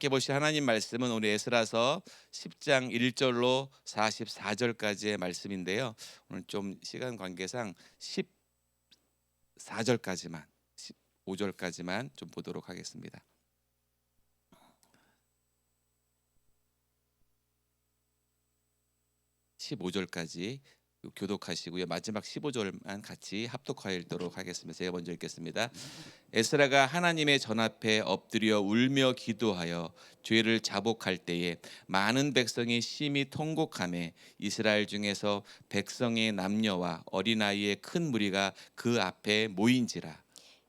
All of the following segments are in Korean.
함께 보실 하나님 말씀은 우리 에스라서 10장 1절로 44절까지의 말씀인데요. 오늘 좀 시간 관계상 14절까지만 15절까지만 좀 보도록 하겠습니다. 15절까지 교독하시고요. 마지막 15절만 같이 합독하여 읽도록 하겠습니다. 제가 먼저 읽겠습니다. 에스라가 하나님의 전 앞에 엎드려 울며 기도하여 죄를 자복할 때에 많은 백성이 심히 통곡하며 이스라엘 중에서 백성의 남녀와 어린아이의 큰 무리가 그 앞에 모인지라.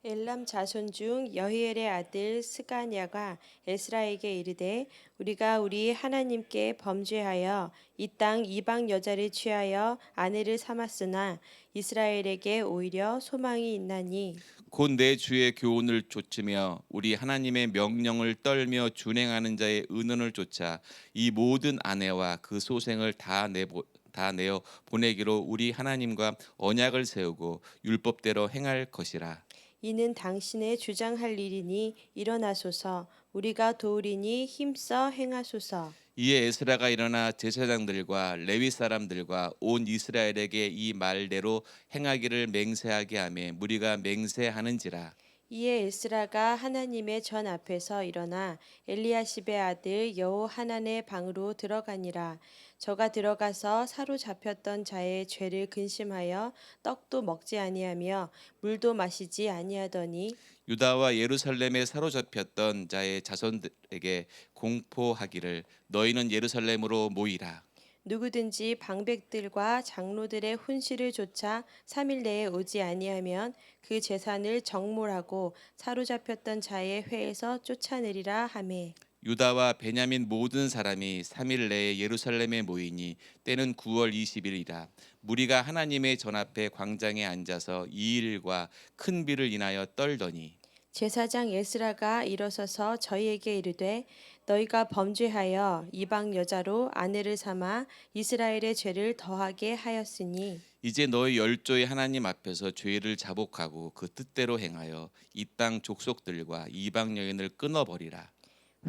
엘람 자손 중 여히엘의 아들 스가냐가 에스라에게 이르되 우리가 우리 하나님께 범죄하여 이 땅 이방 여자를 취하여 아내를 삼았으나 이스라엘에게 오히려 소망이 있나니 곧 내 주의 교훈을 좇으며 우리 하나님의 명령을 떨며 준행하는 자의 의논을 좇아 이 모든 아내와 그 소생을 다 내어 보내기로 우리 하나님과 언약을 세우고 율법대로 행할 것이라. 이는 당신의 주장할 일이니 일어나소서 우리가 도우리니 힘써 행하소서. 이에 에스라가 일어나 제사장들과 레위 사람들과 온 이스라엘에게 이 말대로 행하기를 맹세하게 하며 무리가 맹세하는지라. 이에 에스라가 하나님의 전 앞에서 일어나 엘리야십의 아들 여호하난의 방으로 들어가니라. 저가 들어가서 사로잡혔던 자의 죄를 근심하여 떡도 먹지 아니하며 물도 마시지 아니하더니 유다와 예루살렘에 사로잡혔던 자의 자손들에게 공포하기를 너희는 예루살렘으로 모이라. 누구든지 방백들과 장로들의 훈시를 조차 3일 내에 오지 아니하면 그 재산을 정몰하고 사로잡혔던 자의 회에서 쫓아내리라 하매 유다와 베냐민 모든 사람이 3일 내에 예루살렘에 모이니 때는 9월 20일이라. 무리가 하나님의 전 앞에 광장에 앉아서 이 일과 큰 비를 인하여 떨더니 제사장 에스라가 일어서서 저희에게 이르되 너희가 범죄하여 이방 여자로 아내를 삼아 이스라엘의 죄를 더하게 하였으니 이제 너희 열조의 하나님 앞에서 죄를 자복하고 그 뜻대로 행하여 이 땅 족속들과 이방 여인을 끊어버리라.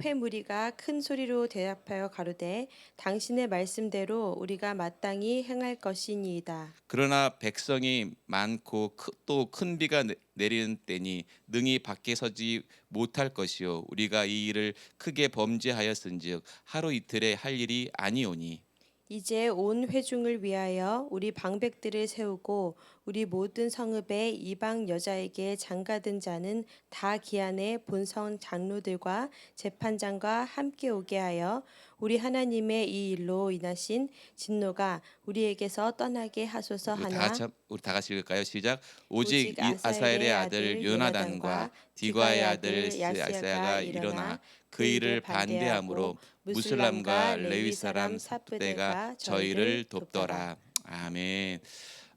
회 무리가 큰 소리로 대답하여 가로되 당신의 말씀대로 우리가 마땅히 행할 것이니이다. 그러나 백성이 많고 또 큰 비가 내리는 때니 능히 밖에 서지 못할 것이요 우리가 이 일을 크게 범죄하였은즉 하루 이틀에 할 일이 아니오니. 이제 온 회중을 위하여 우리 방백들을 세우고 우리 모든 성읍의 이방 여자에게 장가든 자는 다 기한에 본성 장로들과 재판장과 함께 오게 하여 우리 하나님의 이 일로 인하신 진노가 우리에게서 떠나게 하소서 하나 우리 다 같이 읽을까요? 시작. 오직 오직 아사엘의 아사엘의 아들 아들 요나단과 요나단과 디과의 디가의 아들 아들 야스야가 아사야가 일어나 일어나 그 그 일을 일을 반대함으로 반대하고 무술람과 무슬람과 레위 레위 사람 사람 삽두대가 삽부대가 저희를 저희를 돕더라. 돕더라. 아멘.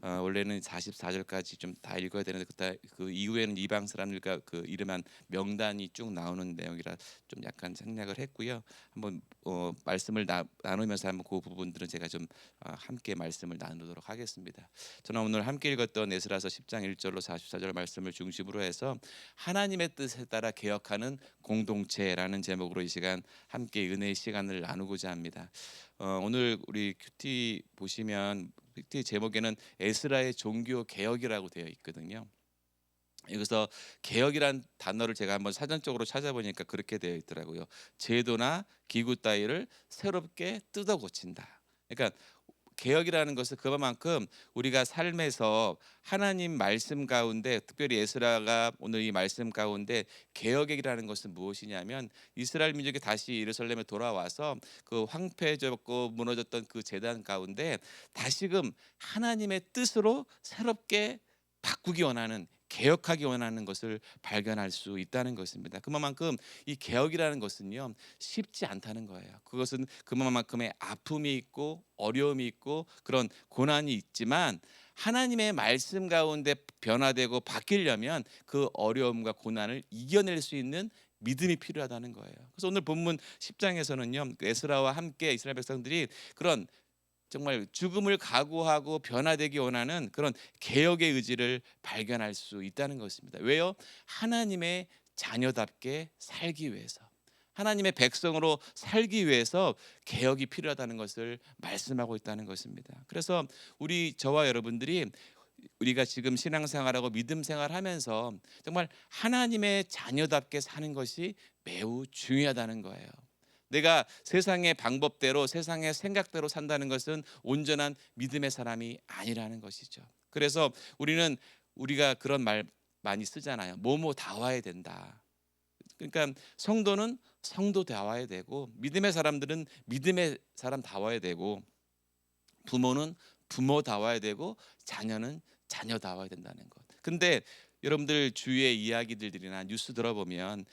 원래는 44절까지 좀 다 읽어야 되는데 그 이후에는 이방 사람들과 그 이름한 명단이 쭉 나오는 내용이라 좀 약간 생략을 했고요. 한번 말씀을 나누면서 한번 그 부분들은 제가 좀 함께 말씀을 나누도록 하겠습니다. 저는 오늘 함께 읽었던 에스라서 10장 1절로 44절 말씀을 중심으로 해서 하나님의 뜻에 따라 개혁하는 공동체라는 제목으로 이 시간 함께 은혜의 시간을 나누고자 합니다. 오늘 우리 큐티 보시면 큐티 제목에는 에스라의 종교 개혁이라고 되어 있거든요. 여기서 개혁이란 단어를 제가 한번 사전적으로 찾아보니까 그렇게 되어 있더라고요. 제도나 기구 따위를 새롭게 뜯어 고친다. 그러니까 개혁이라는 것은 그만큼 우리가 삶에서 하나님 말씀 가운데 특별히 에스라가 오늘 이 말씀 가운데 개혁이라는 것은 무엇이냐면 이스라엘 민족이 다시 예루살렘에 돌아와서 그 황폐해졌고 무너졌던 그 제단 가운데 다시금 하나님의 뜻으로 새롭게 바꾸기 원하는 개혁하기 원하는 것을 발견할 수 있다는 것입니다. 그만큼 이 개혁이라는 것은요 쉽지 않다는 거예요. 그것은 그만큼의 아픔이 있고 어려움이 있고 그런 고난이 있지만 하나님의 말씀 가운데 변화되고 바뀌려면 그 어려움과 고난을 이겨낼 수 있는 믿음이 필요하다는 거예요. 그래서 오늘 본문 10장에서는요 에스라와 함께 이스라엘 백성들이 그런 정말 죽음을 각오하고 변화되기 원하는 그런 개혁의 의지를 발견할 수 있다는 것입니다. 왜요? 하나님의 자녀답게 살기 위해서. 하나님의 백성으로 살기 위해서 개혁이 필요하다는 것을 말씀하고 있다는 것입니다. 그래서 저와 여러분들이 우리가 지금 신앙생활하고 믿음 생활하면서 정말 하나님의 자녀답게 사는 것이 매우 중요하다는 거예요. 내가 세상의 방법대로 세상의 생각대로 산다는 것은 온전한 믿음의 사람이 아니라는 것이죠. 그래서 우리가 그런 말 많이 쓰잖아요. 뭐뭐 다와야 된다. 그러니까 성도는 성도다워야 되고 믿음의 사람들은 믿음의 사람다워야 되고 부모는 부모다워야 되고 자녀는 자녀다워야 된다는 것. 근데 여러분들 주위의 이야기들이나 뉴스 들어보면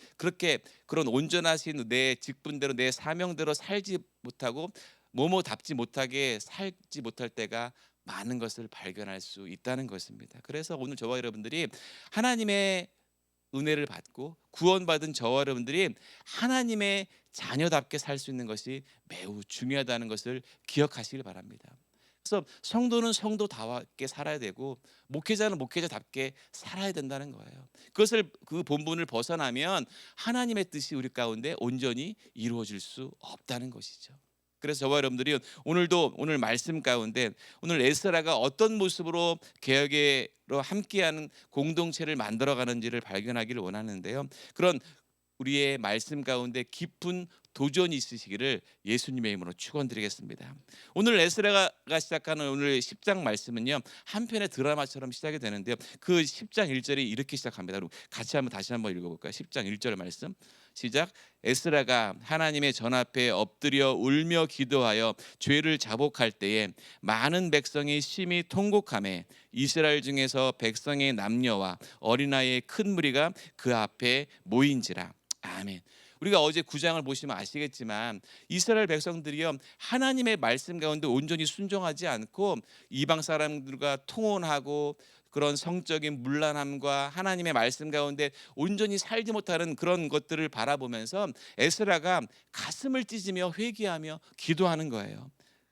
그런 온전하신 내 직분대로 내 사명대로 살지 못하고 뭐뭐답지 못하게 살지 못할 때가 많은 것을 발견할 수 있다는 것입니다. 그래서 오늘 저와 여러분들이 하나님의 은혜를 받고 구원받은 저와 여러분들이 하나님의 자녀답게 살 수 있는 것이 매우 중요하다는 것을 기억하시길 바랍니다. 그래서 성도는 성도답게 살아야 되고 목회자는 목회자답게 살아야 된다는 거예요. 그 본분을 벗어나면 하나님의 뜻이 우리 가운데 온전히 이루어질 수 없다는 것이죠. 그래서 저와 여러분들이 오늘 말씀 가운데 오늘 에스라가 어떤 모습으로 개혁으로 함께하는 공동체를 만들어가는지를 발견하기를 원하는데요. 그런 우리의 말씀 가운데 깊은 도전이 있으시기를 예수님의 이름으로 축원드리겠습니다. 오늘 에스라가 시작하는 오늘 10장 말씀은요, 한 편의 드라마처럼 시작이 되는데요. 그 10장 1절이 이렇게 시작합니다. 같이 다시 한번 읽어볼까요? 10장 1절 말씀 시작. 에스라가 하나님의 전 앞에 엎드려 울며 기도하여 죄를 자복할 때에 많은 백성이 심히 통곡하며 이스라엘 중에서 백성의 남녀와 어린아이의 큰 무리가 그 앞에 모인지라. 아멘. 우리가 어제 9장을 보시면 아시겠지만 이스라엘 백성들이요, 하나님의 말씀 가운데 온전히 순종하지 않고 이방 사람들과 통혼하고 그런 성적인 문란함과 하나님의 말씀 가운데 온전히 살지 못하는 그런 것들을 바라보면서 에스라가 가슴을 찢으며 회개하며 기도하는 거예요.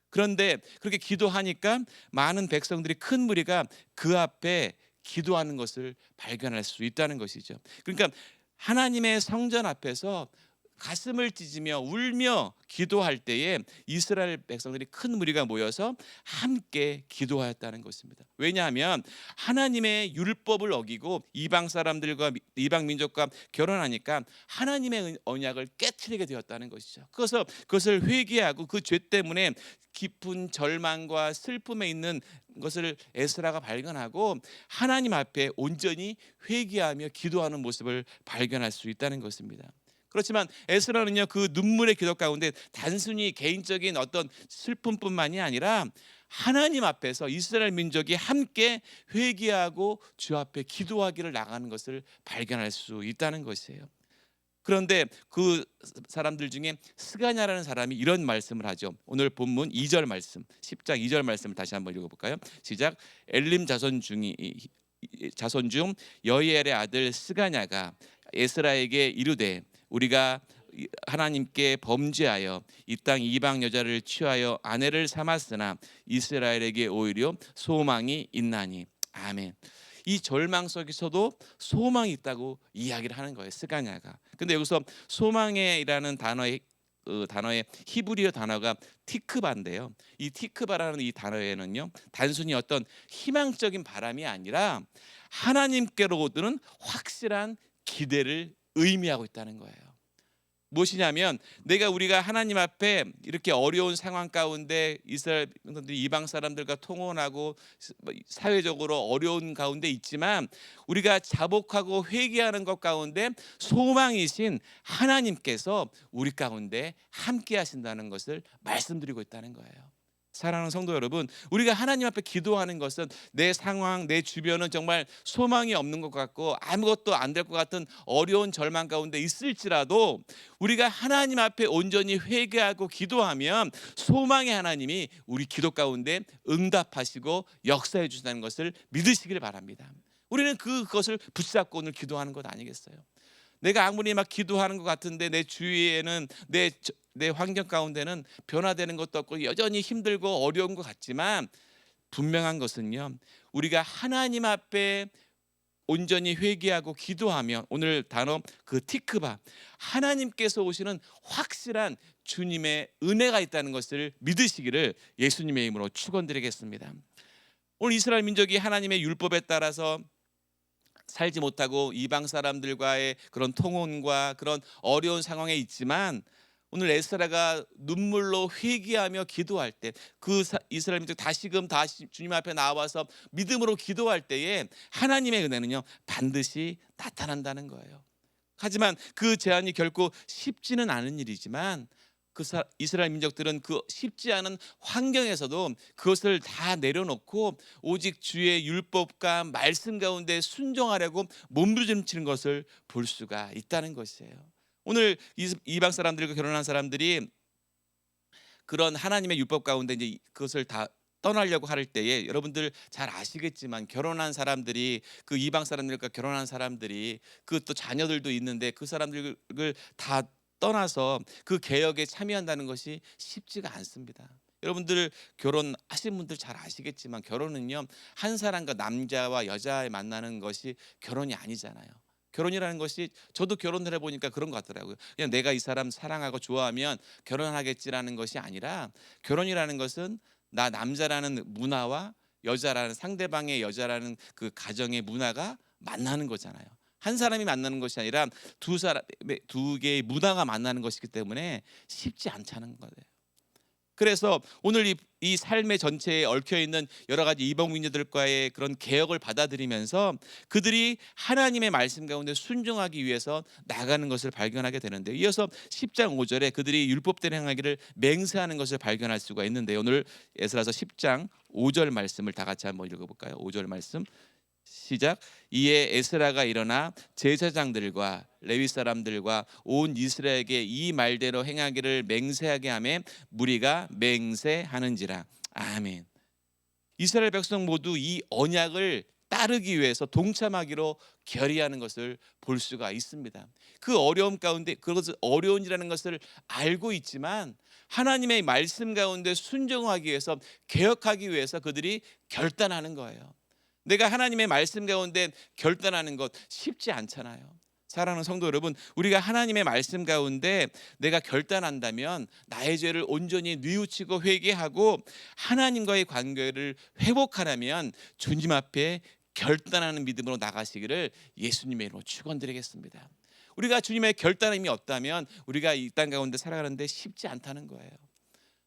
그런데 그렇게 기도하니까 많은 백성들이 큰 무리가 그 앞에 기도하는 것을 발견할 수 있다는 것이죠. 그러니까 하나님의 성전 앞에서 가슴을 찢으며 울며 기도할 때에 이스라엘 백성들이 큰 무리가 모여서 함께 기도하였다는 것입니다. 왜냐하면 하나님의 율법을 어기고 이방 사람들과 이방 민족과 결혼하니까 하나님의 언약을 깨트리게 되었다는 것이죠. 그래서 그것을 회개하고 그 죄 때문에 깊은 절망과 슬픔에 있는 것을 에스라가 발견하고 하나님 앞에 온전히 회개하며 기도하는 모습을 발견할 수 있다는 것입니다. 그렇지만 에스라는요, 그 눈물의 기도 가운데 단순히 개인적인 어떤 슬픔뿐만이 아니라 하나님 앞에서 이스라엘 민족이 함께 회개하고 주 앞에 기도하기를 나가는 것을 발견할 수 있다는 것이에요. 그런데 그 사람들 중에 스가냐라는 사람이 이런 말씀을 하죠. 오늘 본문 2절 말씀, 10장 2절 말씀을 다시 한번 읽어볼까요? 시작. 엘림 자손 중 여이엘의 아들 스가냐가 에스라에게 이르되 우리가 하나님께 범죄하여 이 땅 이방 여자를 취하여 아내를 삼았으나 이스라엘에게 오히려 소망이 있나니. 아멘. 이 절망 속에서도 소망이 있다고 이야기를 하는 거예요, 스가냐가. 근데 여기서 소망이라는 단어의 히브리어 단어가 티크바인데요. 이 티크바라는 이 단어에는요, 단순히 어떤 희망적인 바람이 아니라 하나님께로 오는 확실한 기대를 의미하고 있다는 거예요. 무엇이냐면 우리가 하나님 앞에 이렇게 어려운 상황 가운데 이스라엘 이방 사람들과 통혼하고 사회적으로 어려운 가운데 있지만 우리가 자복하고 회개하는 것 가운데 소망이신 하나님께서 우리 가운데 함께 하신다는 것을 말씀드리고 있다는 거예요. 사랑하는 성도 여러분, 우리가 하나님 앞에 기도하는 것은 내 상황, 내 주변은 정말 소망이 없는 것 같고 아무것도 안 될 것 같은 어려운 절망 가운데 있을지라도 우리가 하나님 앞에 온전히 회개하고 기도하면 소망의 하나님이 우리 기도 가운데 응답하시고 역사해 주신다는 것을 믿으시길 바랍니다. 우리는 그것을 붙잡고 오늘 기도하는 것 아니겠어요? 내가 아무리 막 기도하는 것 같은데 내 주위에는 내 환경 가운데는 변화되는 것도 없고 여전히 힘들고 어려운 것 같지만 분명한 것은요, 우리가 하나님 앞에 온전히 회개하고 기도하면 오늘 단어 그 티크바 하나님께서 오시는 확실한 주님의 은혜가 있다는 것을 믿으시기를 예수님의 이름으로 축원드리겠습니다. 오늘 이스라엘 민족이 하나님의 율법에 따라서 살지 못하고 이방 사람들과의 그런 통혼과 그런 어려운 상황에 있지만 오늘 에스라가 눈물로 회개하며 기도할 때 그 이스라엘 민족 다시금 다시 주님 앞에 나와서 믿음으로 기도할 때에 하나님의 은혜는요 반드시 나타난다는 거예요. 하지만 그 제한이 결코 쉽지는 않은 일이지만 이스라엘 민족들은 그 쉽지 않은 환경에서도 그것을 다 내려놓고 오직 주의 율법과 말씀 가운데 순종하려고 몸부림치는 것을 볼 수가 있다는 것이에요. 오늘 이방 사람들과 결혼한 사람들이 그런 하나님의 율법 가운데 이제 그것을 다 떠나려고 할 때에 여러분들 잘 아시겠지만 결혼한 사람들이 그 이방 사람들과 결혼한 사람들이 그 또 자녀들도 있는데 그 사람들을 다 떠나서 그 개혁에 참여한다는 것이 쉽지가 않습니다. 여러분들 결혼하신 분들 잘 아시겠지만 결혼은요 한 사람과 남자와 여자에 만나는 것이 결혼이 아니잖아요. 결혼이라는 것이 저도 결혼을 해보니까 그런 것 같더라고요. 그냥 내가 이 사람 사랑하고 좋아하면 결혼하겠지라는 것이 아니라 결혼이라는 것은 나 남자라는 문화와 여자라는 상대방의 여자라는 그 가정의 문화가 만나는 거잖아요. 한 사람이 만나는 것이 아니라 두 개의 문화가 만나는 것이기 때문에 쉽지 않다는 거예요. 그래서 오늘 이 삶의 전체에 얽혀 있는 여러 가지 이방 민족들과의 그런 개혁을 받아들이면서 그들이 하나님의 말씀 가운데 순종하기 위해서 나가는 것을 발견하게 되는데 이어서 10장 5절에 그들이 율법대로 행하기를 맹세하는 것을 발견할 수가 있는데 오늘 에스라서 10장 5절 말씀을 다 같이 한번 읽어볼까요? 5절 말씀 시작. 이에 에스라가 일어나 제사장들과 레위 사람들과 온 이스라엘에게 이 말대로 행하기를 맹세하게 하매 무리가 맹세하는지라. 아멘. 이스라엘 백성 모두 이 언약을 따르기 위해서 동참하기로 결의하는 것을 볼 수가 있습니다. 그 어려움 가운데 그것을 어려운이라는 것을 알고 있지만 하나님의 말씀 가운데 순종하기 위해서 개혁하기 위해서 그들이 결단하는 거예요. 내가 하나님의 말씀 가운데 결단하는 것 쉽지 않잖아요. 사랑하는 성도 여러분, 우리가 하나님의 말씀 가운데 내가 결단한다면 나의 죄를 온전히 뉘우치고 회개하고 하나님과의 관계를 회복하려면 주님 앞에 결단하는 믿음으로 나가시기를 예수님의 이름으로 축원드리겠습니다. 우리가 주님의 결단임이 없다면 우리가 이 땅 가운데 살아가는데 쉽지 않다는 거예요.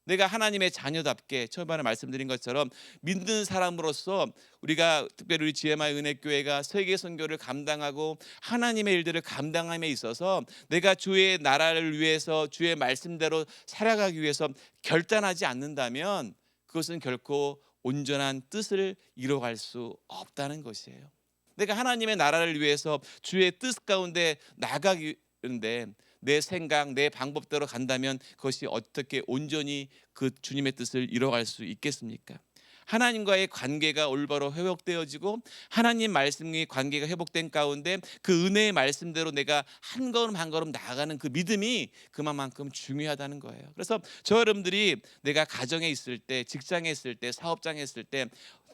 내가 하나님의 자녀답게 처음에 말씀드린 것처럼 믿는 사람으로서 우리가 특별히 우리 GMI 은혜교회가 세계 선교를 감당하고 하나님의 일들을 감당함에 있어서 내가 주의 나라를 위해서 주의 말씀대로 살아가기 위해서 결단하지 않는다면 그것은 결코 온전한 뜻을 이뤄갈 수 없다는 것이에요. 내가 하나님의 나라를 위해서 주의 뜻 가운데 나가기인데 내 생각, 내 방법대로 간다면 그것이 어떻게 온전히 그 주님의 뜻을 이뤄갈 수 있겠습니까? 하나님과의 관계가 올바로 회복되어지고 하나님 말씀의 관계가 회복된 가운데 그 은혜의 말씀대로 내가 한 걸음 한 걸음 나아가는 그 믿음이 그만큼 중요하다는 거예요. 그래서 저 여러분들이 내가 가정에 있을 때, 직장에 있을 때, 사업장에 있을 때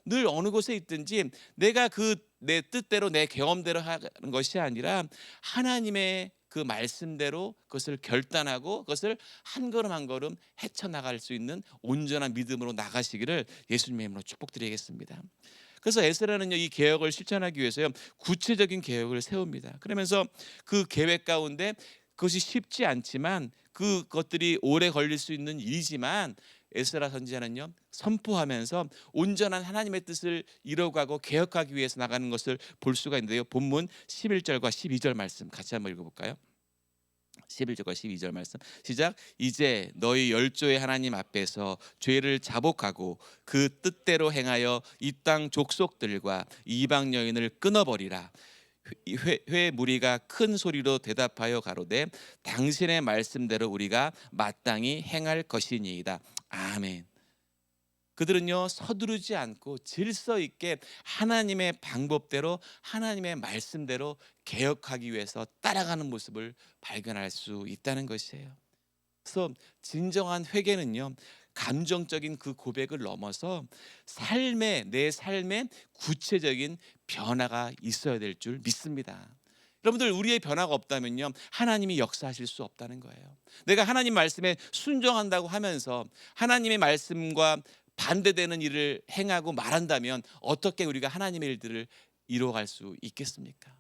늘 어느 곳에 있든지 내가 그 내 뜻대로 내 경험대로 하는 것이 아니라 하나님의 그 말씀대로 그것을 결단하고 그것을 한 걸음 한 걸음 헤쳐나갈 수 있는 온전한 믿음으로 나가시기를 예수님의 이름으로 축복드리겠습니다. 그래서 에스라는요 이 개혁을 실천하기 위해서요 구체적인 계획을 세웁니다. 그러면서 그 계획 가운데 그것이 쉽지 않지만 그것들이 오래 걸릴 수 있는 일이지만 에스라 선지자는요 선포하면서 온전한 하나님의 뜻을 이뤄가고 개혁하기 위해서 나가는 것을 볼 수가 있는데요. 본문 11절과 12절 말씀 같이 한번 읽어볼까요? 11절과 12절 말씀 시작. 이제 너희 열조의 하나님 앞에서 죄를 자복하고 그 뜻대로 행하여 이 땅 족속들과 이방 여인을 끊어버리라. 회 무리가 큰 소리로 대답하여 가로되 당신의 말씀대로 우리가 마땅히 행할 것이니이다. 아멘. 그들은요 서두르지 않고 질서 있게 하나님의 방법대로 하나님의 말씀대로 개혁하기 위해서 따라가는 모습을 발견할 수 있다는 것이에요. 그래서 진정한 회개는요 감정적인 그 고백을 넘어서 내 삶에 구체적인 변화가 있어야 될 줄 믿습니다. 여러분들, 우리의 변화가 없다면요, 하나님이 역사하실 수 없다는 거예요. 내가 하나님 말씀에 순종한다고 하면서 하나님의 말씀과 반대되는 일을 행하고 말한다면 어떻게 우리가 하나님의 일들을 이루어갈 수 있겠습니까?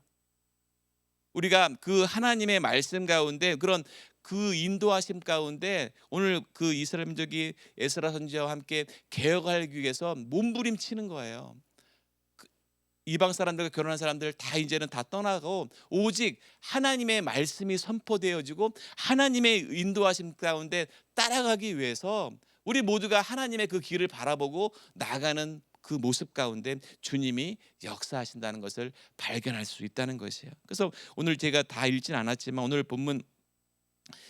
우리가 그 하나님의 말씀 가운데, 그런 그 인도하심 가운데 오늘 그 이스라엘 민족이 에스라 선지자와 함께 개혁하기 위해서 몸부림치는 거예요. 이방 사람들과 결혼한 사람들 다 이제는 다 떠나고 오직 하나님의 말씀이 선포되어지고 하나님의 인도하심 가운데 따라가기 위해서 우리 모두가 하나님의 그 길을 바라보고 나가는 그 모습 가운데 주님이 역사하신다는 것을 발견할 수 있다는 것이에요. 그래서 오늘 제가 다 읽진 않았지만 오늘 본문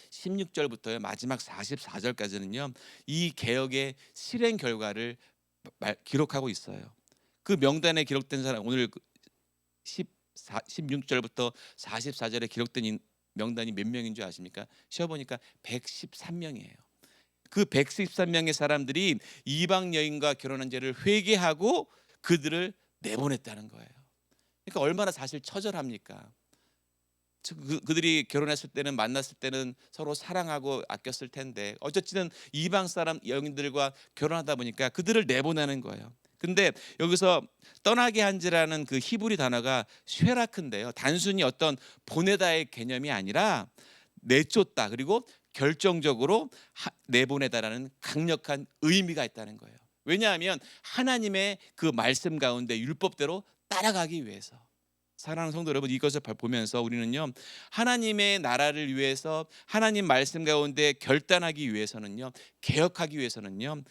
16절부터 마지막 44절까지는요, 이 개혁의 실행 결과를 기록하고 있어요. 그 명단에 기록된 사람, 오늘 16절부터 44절에 기록된 명단이 몇 명인 줄 아십니까? 쉬어보니까 113명이에요. 그 113명의 사람들이 이방 여인과 결혼한 죄를 회개하고 그들을 내보냈다는 거예요. 그러니까 얼마나 사실 처절합니까? 그들이 결혼했을 때는, 만났을 때는 서로 사랑하고 아꼈을 텐데 어쨌든 이방 사람 여인들과 결혼하다 보니까 그들을 내보내는 거예요. 근데 여기서 떠나게 한지라는 그 히브리 단어가 쉐라크인데요, 단순히 어떤 보내다의 개념이 아니라 내쫓다, 그리고 결정적으로 내보내다라는 강력한 의미가 있다는 거예요. 왜냐하면 하나님의 그 말씀 가운데 율법대로 따라가기 위해서. 사랑하는 성도 여러분, 이것을 보면서 우리는요, 하나님의 나라를 위해서, 하나님 말씀 가운데 결단하기 위해서는요, 개혁하기 위해서는요,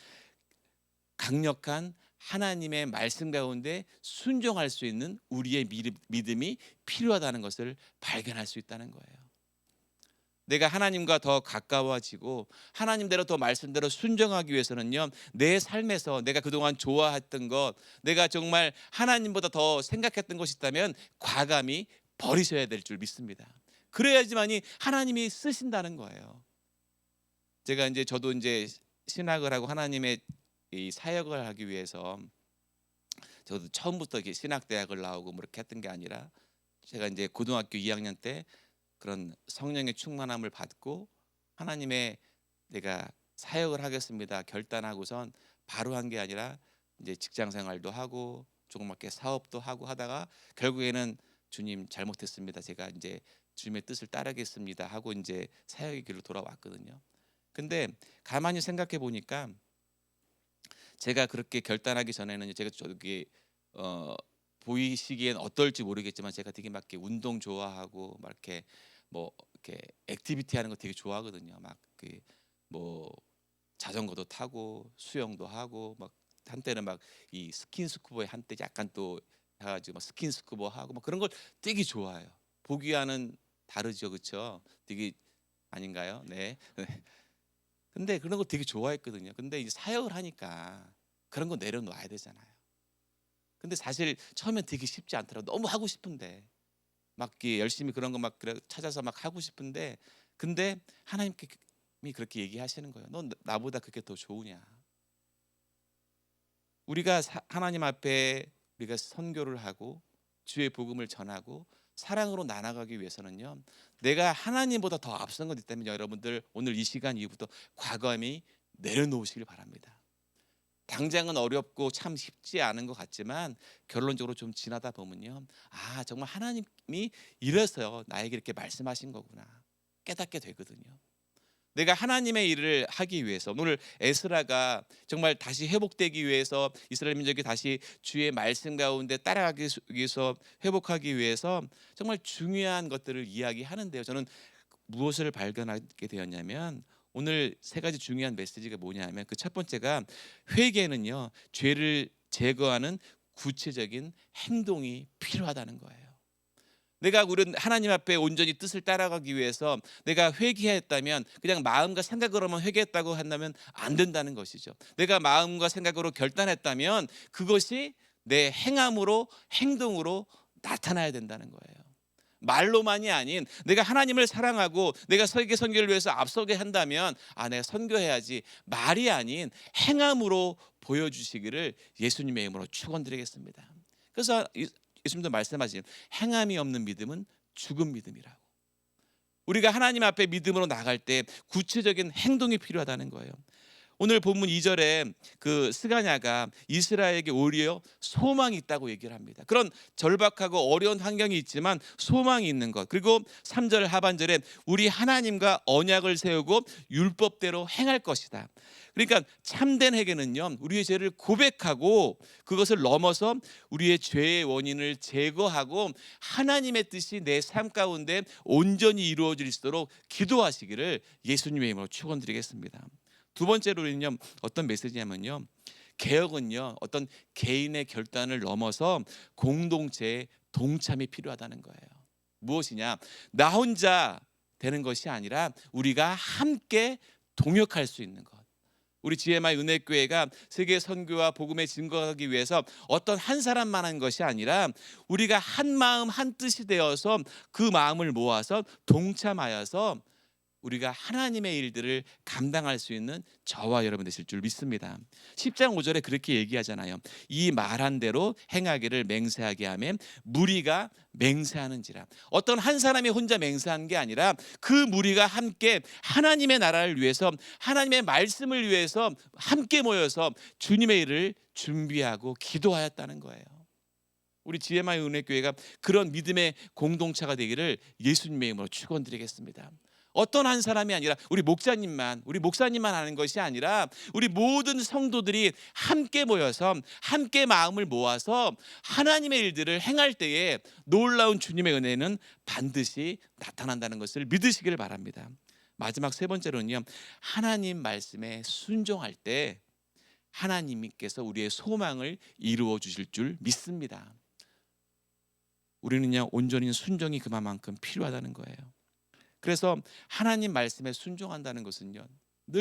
강력한 하나님의 말씀 가운데 순종할 수 있는 우리의 믿음이 필요하다는 것을 발견할 수 있다는 거예요. 내가 하나님과 더 가까워지고 하나님대로 더 말씀대로 순종하기 위해서는요, 내 삶에서 내가 그동안 좋아했던 것, 내가 정말 하나님보다 더 생각했던 것이 있다면 과감히 버리셔야 될 줄 믿습니다. 그래야지만이 하나님이 쓰신다는 거예요. 저도 신학을 하고 하나님의 이 사역을 하기 위해서, 저도 처음부터 이렇게 신학대학을 나오고 뭐 이렇게 했던 게 아니라, 제가 고등학교 2학년 때 그런 성령의 충만함을 받고 하나님의 내가 사역을 하겠습니다 결단하고선 바로 한 게 아니라 직장 생활도 하고 조그맣게 사업도 하고 하다가 결국에는 주님 잘못했습니다, 제가 주님의 뜻을 따르겠습니다 하고 사역의 길로 돌아왔거든요. 근데 가만히 생각해 보니까 제가 그렇게 결단하기 전에는 제가 보이시기엔 어떨지 모르겠지만 제가 되게 막 이렇게 운동 좋아하고 막 이렇게 이렇게 액티비티 하는 거 되게 좋아하거든요. 뭐 자전거도 타고 수영도 하고, 막 한때는 막 이 스킨스쿠버에 한때 약간 또 해가지고 막 스킨스쿠버 하고 막 그런 걸 되게 좋아해요. 보기와는 다르죠, 그렇죠? 되게 아닌가요? 네. 근데 그런 거 되게 좋아했거든요. 근데 이제 사역을 하니까 그런 거 내려놓아야 되잖아요. 근데 사실 처음엔 되게 쉽지 않더라고요. 너무 하고 싶은데 막 열심히 그런 거 막 찾아서 막 하고 싶은데, 근데 하나님이 그렇게 얘기하시는 거예요. 넌 나보다 그게 더 좋으냐? 우리가 하나님 앞에 우리가 선교를 하고 주의 복음을 전하고 사랑으로 나아가기 위해서는요, 내가 하나님보다 더 앞선 것 있다면 여러분들 오늘 이 시간 이후부터 과감히 내려놓으시길 바랍니다. 당장은 어렵고 참 쉽지 않은 것 같지만 결론적으로 좀 지나다 보면요, 아 정말 하나님이 이래서 나에게 이렇게 말씀하신 거구나 깨닫게 되거든요. 내가 하나님의 일을 하기 위해서, 오늘 에스라가 정말 다시 회복되기 위해서, 이스라엘 민족이 다시 주의 말씀 가운데 따라가기 위해서, 회복하기 위해서 정말 중요한 것들을 이야기하는데요, 저는 무엇을 발견하게 되었냐면 오늘 세 가지 중요한 메시지가 뭐냐면, 그 첫 번째가 회개는요, 죄를 제거하는 구체적인 행동이 필요하다는 거예요. 내가 우리 하나님 앞에 온전히 뜻을 따라가기 위해서 내가 회개했다면 그냥 마음과 생각으로만 회개했다고 한다면 안 된다는 것이죠. 내가 마음과 생각으로 결단했다면 그것이 내 행함으로, 행동으로 나타나야 된다는 거예요. 말로만이 아닌 내가 하나님을 사랑하고 내가 세계 선교를 위해서 앞서게 한다면 내가 선교해야지, 말이 아닌 행함으로 보여주시기를 예수님의 이름으로 축원드리겠습니다. 그래서 예수님도 말씀하신 행함이 없는 믿음은 죽은 믿음이라고. 우리가 하나님 앞에 믿음으로 나갈 때 구체적인 행동이 필요하다는 거예요. 오늘 본문 2절에 그 스가냐가 이스라엘에게 오히려 소망이 있다고 얘기를 합니다. 그런 절박하고 어려운 환경이 있지만 소망이 있는 것. 그리고 3절 하반절에 우리 하나님과 언약을 세우고 율법대로 행할 것이다. 그러니까 참된 회개는요, 우리의 죄를 고백하고 그것을 넘어서 우리의 죄의 원인을 제거하고 하나님의 뜻이 내 삶 가운데 온전히 이루어질 수 있도록 기도하시기를 예수님의 이름으로 축원드리겠습니다. 두 번째로는요, 어떤 메시지냐면요, 개혁은요 어떤 개인의 결단을 넘어서 공동체의 동참이 필요하다는 거예요. 무엇이냐, 나 혼자 되는 것이 아니라 우리가 함께 동역할 수 있는 것. 우리 GMI 은혜교회가 세계 선교와 복음에 증거하기 위해서 어떤 한 사람만 한 것이 아니라 우리가 한 마음 한 뜻이 되어서 그 마음을 모아서 동참하여서 우리가 하나님의 일들을 감당할 수 있는 저와 여러분 되실 줄 믿습니다. 10장 5절에 그렇게 얘기하잖아요. 이 말한 대로 행하기를 맹세하게 하면 무리가 맹세하는지라. 어떤 한 사람이 혼자 맹세한 게 아니라 그 무리가 함께 하나님의 나라를 위해서, 하나님의 말씀을 위해서 함께 모여서 주님의 일을 준비하고 기도하였다는 거예요. 우리 GMI 은혜교회가 그런 믿음의 공동체가 되기를 예수님의 이름으로 축원드리겠습니다. 어떤 한 사람이 아니라 우리 목사님만 하는 것이 아니라 우리 모든 성도들이 함께 모여서 함께 마음을 모아서 하나님의 일들을 행할 때에 놀라운 주님의 은혜는 반드시 나타난다는 것을 믿으시기를 바랍니다. 마지막 세 번째로는요, 하나님 말씀에 순종할 때 하나님께서 우리의 소망을 이루어 주실 줄 믿습니다. 우리는요, 온전히 순종이 그만큼 필요하다는 거예요. 그래서 하나님 말씀에 순종한다는 것은요,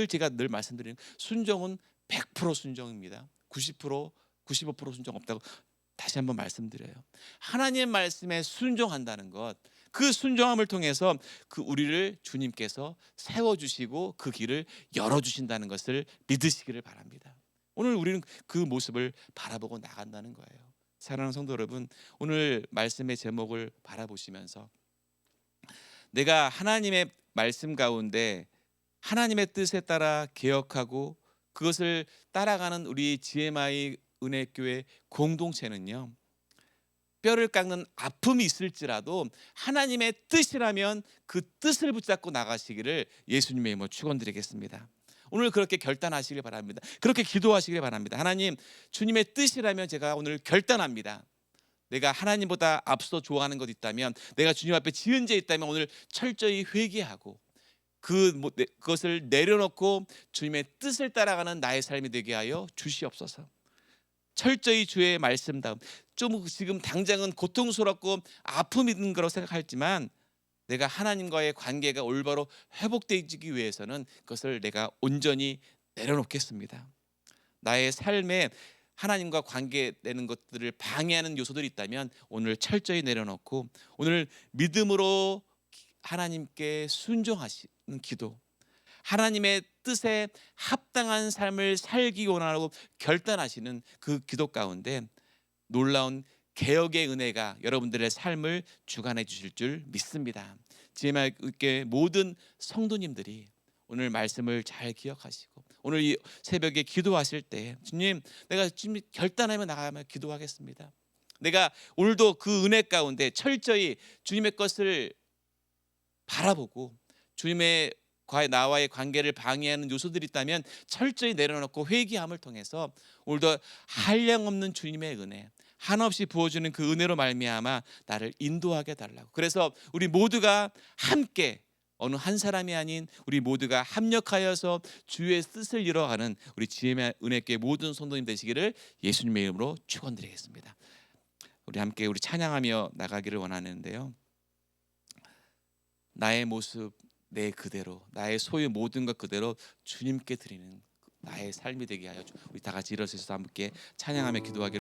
제가 늘 말씀드리는 순종은 100% 순종입니다. 90%, 95% 순종 없다고 다시 한번 말씀드려요. 하나님 말씀에 순종한다는 것, 그 순종함을 통해서 그 우리를 주님께서 세워주시고 그 길을 열어주신다는 것을 믿으시기를 바랍니다. 오늘 우리는 그 모습을 바라보고 나간다는 거예요. 사랑하는 성도 여러분, 오늘 말씀의 제목을 바라보시면서 내가 하나님의 말씀 가운데 하나님의 뜻에 따라 개혁하고 그것을 따라가는 우리 GMI 은혜교회 공동체는요, 뼈를 깎는 아픔이 있을지라도 하나님의 뜻이라면 그 뜻을 붙잡고 나가시기를 예수님의 이름으로 축원드리겠습니다. 오늘 그렇게 결단하시길 바랍니다. 그렇게 기도하시길 바랍니다. 하나님, 주님의 뜻이라면 제가 오늘 결단합니다. 내가 하나님보다 앞서 좋아하는 것 있다면, 내가 주님 앞에 지은 죄 있다면 오늘 철저히 회개하고 그것을 내려놓고 주님의 뜻을 따라가는 나의 삶이 되게 하여 주시옵소서. 철저히 주의 말씀다움, 좀 지금 당장은 고통스럽고 아픔이 있는 거라고 생각하지만 내가 하나님과의 관계가 올바로 회복되기 위해서는 그것을 내가 온전히 내려놓겠습니다. 나의 삶에 하나님과 관계되는 것들을 방해하는 요소들이 있다면 오늘 철저히 내려놓고 오늘 믿음으로 하나님께 순종하시는 기도, 하나님의 뜻에 합당한 삶을 살기 원하고 결단하시는 그 기도 가운데 놀라운 개혁의 은혜가 여러분들의 삶을 주관해 주실 줄 믿습니다. GMI 모든 성도님들이 오늘 말씀을 잘 기억하시고 오늘 이 새벽에 기도하실 때 주님, 내가 지금 결단하며 나가며 기도하겠습니다. 내가 오늘도 그 은혜 가운데 철저히 주님의 것을 바라보고 주님의 나와의 관계를 방해하는 요소들이 있다면 철저히 내려놓고 회개함을 통해서 오늘도 한량없는 주님의 은혜 한없이 부어주는 그 은혜로 말미암아 나를 인도하게 달라고. 그래서 우리 모두가 함께 어느 한 사람이 아닌 우리 모두가 합력하여서 주의 뜻을 이뤄가는 우리 GMI 은혜교회 모든 성도님 되시기를 예수님의 이름으로 축원드리겠습니다. 우리 함께 우리 찬양하며 나가기를 원하는데요, 나의 모습 내 그대로, 나의 소유 모든 것 그대로 주님께 드리는 나의 삶이 되게 하여 우리 다 같이 일어서서 함께 찬양하며 기도하기를